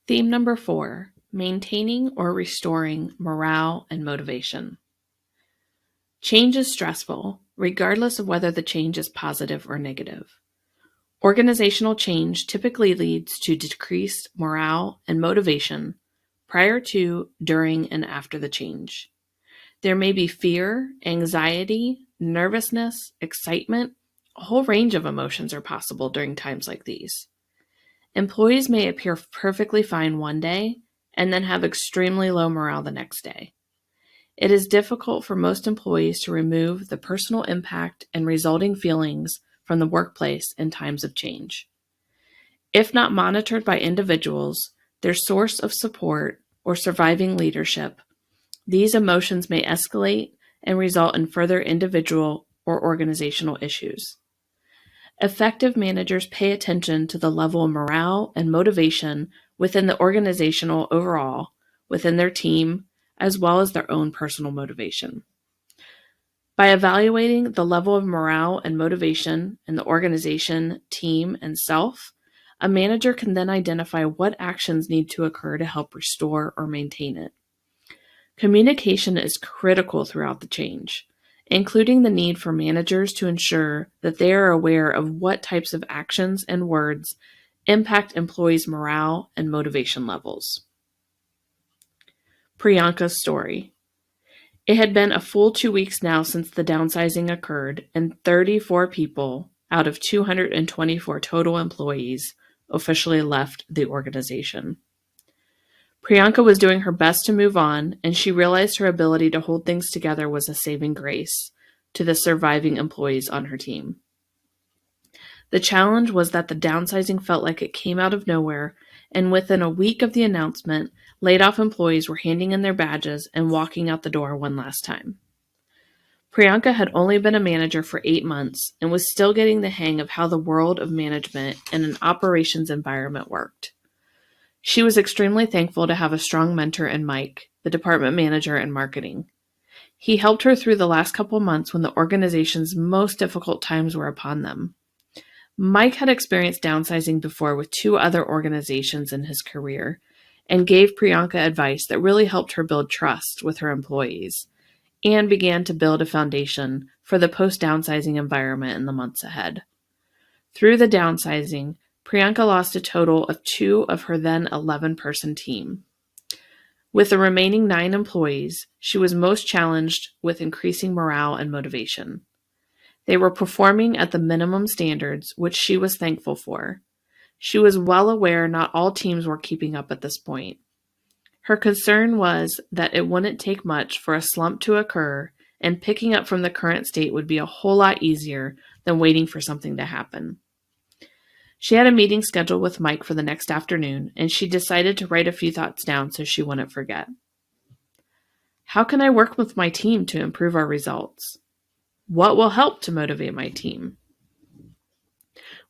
Theme number 4, maintaining or restoring morale and motivation. Change is stressful, regardless of whether the change is positive or negative. Organizational change typically leads to decreased morale and motivation prior to, during, and after the change. There may be fear, anxiety, nervousness, excitement. A whole range of emotions are possible during times like these. Employees may appear perfectly fine one day and then have extremely low morale the next day. It is difficult for most employees to remove the personal impact and resulting feelings from the workplace in times of change. If not monitored by individuals, their source of support, or surviving leadership, these emotions may escalate and result in further individual or organizational issues. Effective managers pay attention to the level of morale and motivation within the organizational overall, within their team, as well as their own personal motivation. By evaluating the level of morale and motivation in the organization, team, and self, a manager can then identify what actions need to occur to help restore or maintain it. Communication is critical throughout the change, including the need for managers to ensure that they are aware of what types of actions and words impact employees' morale and motivation levels. Priyanka's story. It had been a full 2 weeks now since the downsizing occurred, and 34 people out of 224 total employees officially left the organization. Priyanka was doing her best to move on, and she realized her ability to hold things together was a saving grace to the surviving employees on her team. The challenge was that the downsizing felt like it came out of nowhere, and within a week of the announcement, laid-off employees were handing in their badges and walking out the door one last time. Priyanka had only been a manager for 8 months and was still getting the hang of how the world of management in an operations environment worked. She was extremely thankful to have a strong mentor in Mike, the department manager in marketing. He helped her through the last couple months when the organization's most difficult times were upon them. Mike had experienced downsizing before with 2 other organizations in his career and gave Priyanka advice that really helped her build trust with her employees and began to build a foundation for the post-downsizing environment in the months ahead. Through the downsizing, Priyanka lost a total of 2 of her then 11-person team. With the remaining 9 employees, she was most challenged with increasing morale and motivation. They were performing at the minimum standards, which she was thankful for. She was well aware not all teams were keeping up at this point. Her concern was that it wouldn't take much for a slump to occur, and picking up from the current state would be a whole lot easier than waiting for something to happen. She had a meeting scheduled with Mike for the next afternoon, and she decided to write a few thoughts down so she wouldn't forget. How can I work with my team to improve our results? What will help to motivate my team?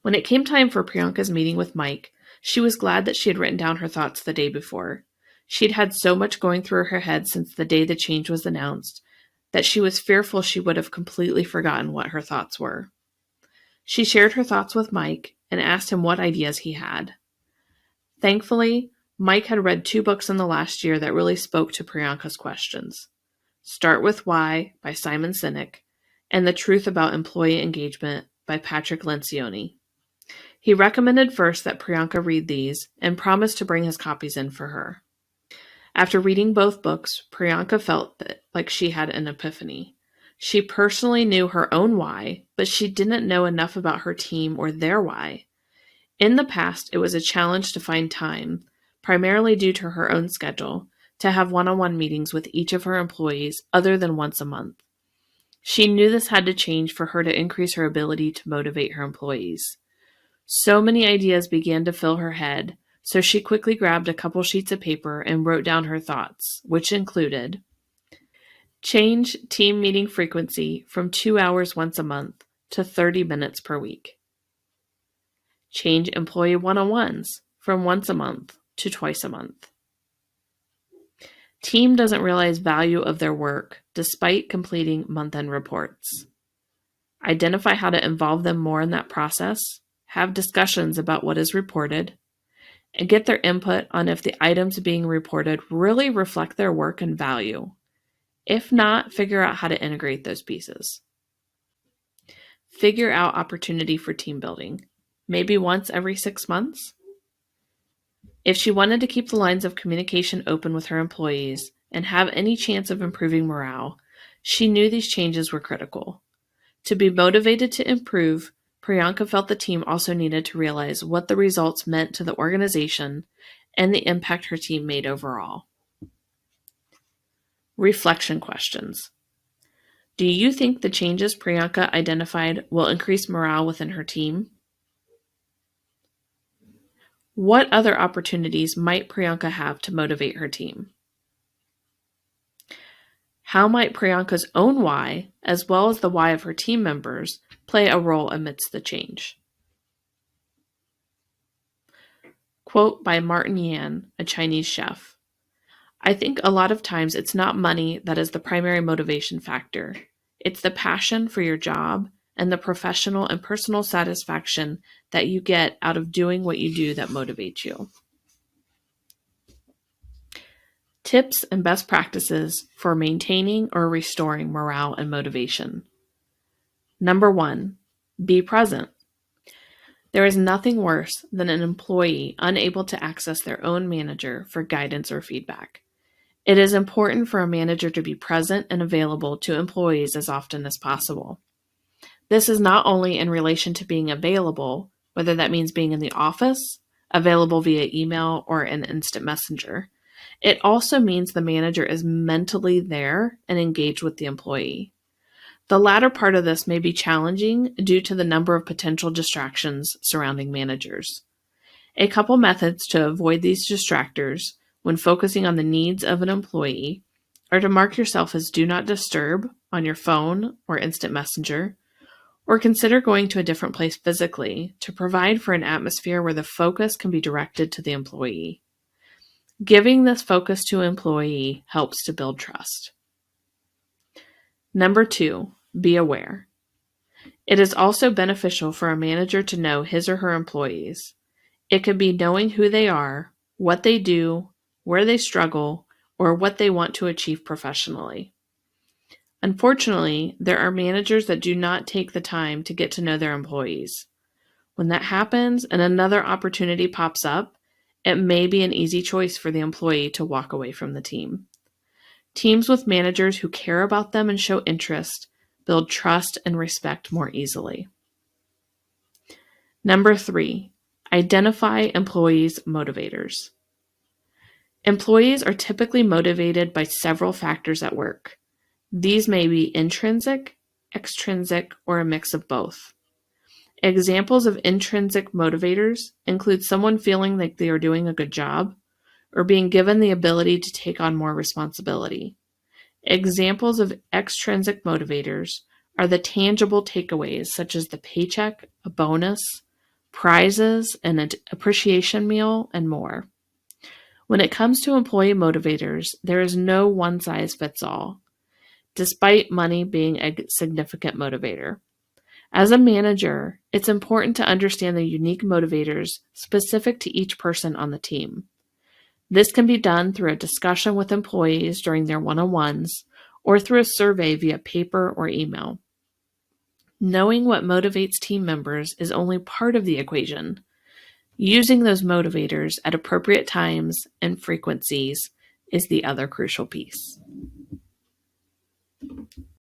When it came time for Priyanka's meeting with Mike, she was glad that she had written down her thoughts the day before. She'd had so much going through her head since the day the change was announced that she was fearful she would have completely forgotten what her thoughts were. She shared her thoughts with Mike and asked him what ideas he had. Thankfully, Mike had read 2 books in the last year that really spoke to Priyanka's questions. Start with Why by Simon Sinek and The Truth About Employee Engagement by Patrick Lencioni. He recommended first that Priyanka read these and promised to bring his copies in for her. After reading both books, Priyanka felt like she had an epiphany. She personally knew her own why, but she didn't know enough about her team or their why. In the past, it was a challenge to find time, primarily due to her own schedule, to have one-on-one meetings with each of her employees other than once a month. She knew this had to change for her to increase her ability to motivate her employees. So many ideas began to fill her head, so she quickly grabbed a couple sheets of paper and wrote down her thoughts, which included: change team meeting frequency from 2 hours once a month to 30 minutes per week. Change employee one-on-ones from once a month to twice a month. Team doesn't realize value of their work despite completing month-end reports. Identify how to involve them more in that process. Have discussions about what is reported. and get their input on if the items being reported really reflect their work and value. If not, figure out how to integrate those pieces. Figure out opportunity for team building, maybe once every 6 months. If she wanted to keep the lines of communication open with her employees and have any chance of improving morale, she knew these changes were critical. To be motivated to improve, Priyanka felt the team also needed to realize what the results meant to the organization and the impact her team made overall. Reflection questions. Do you think the changes Priyanka identified will increase morale within her team? What other opportunities might Priyanka have to motivate her team? How might Priyanka's own why, as well as the why of her team members, play a role amidst the change? Quote by Martin Yan, a Chinese chef. I think a lot of times it's not money that is the primary motivation factor. It's the passion for your job and the professional and personal satisfaction that you get out of doing what you do that motivates you. Tips and best practices for maintaining or restoring morale and motivation. Number 1, be present. There is nothing worse than an employee unable to access their own manager for guidance or feedback. It is important for a manager to be present and available to employees as often as possible. This is not only in relation to being available, whether that means being in the office, available via email, or an instant messenger. It also means the manager is mentally there and engaged with the employee. The latter part of this may be challenging due to the number of potential distractions surrounding managers. A couple methods to avoid these distractors when focusing on the needs of an employee are to mark yourself as Do Not Disturb on your phone or instant messenger, or consider going to a different place physically to provide for an atmosphere where the focus can be directed to the employee. Giving this focus to an employee helps to build trust. Number 2, be aware. It is also beneficial for a manager to know his or her employees. It could be knowing who they are, what they do, where they struggle, or what they want to achieve professionally. Unfortunately, there are managers that do not take the time to get to know their employees. When that happens and another opportunity pops up, it may be an easy choice for the employee to walk away from the team. Teams with managers who care about them and show interest build trust and respect more easily. Number 3, identify employees' motivators. Employees are typically motivated by several factors at work. These may be intrinsic, extrinsic, or a mix of both. Examples of intrinsic motivators include someone feeling like they are doing a good job or being given the ability to take on more responsibility. Examples of extrinsic motivators are the tangible takeaways such as the paycheck, a bonus, prizes, an appreciation meal, and more. When it comes to employee motivators, there is no one-size-fits-all, despite money being a significant motivator. As a manager, it's important to understand the unique motivators specific to each person on the team. This can be done through a discussion with employees during their one-on-ones or through a survey via paper or email. Knowing what motivates team members is only part of the equation. Using those motivators at appropriate times and frequencies is the other crucial piece.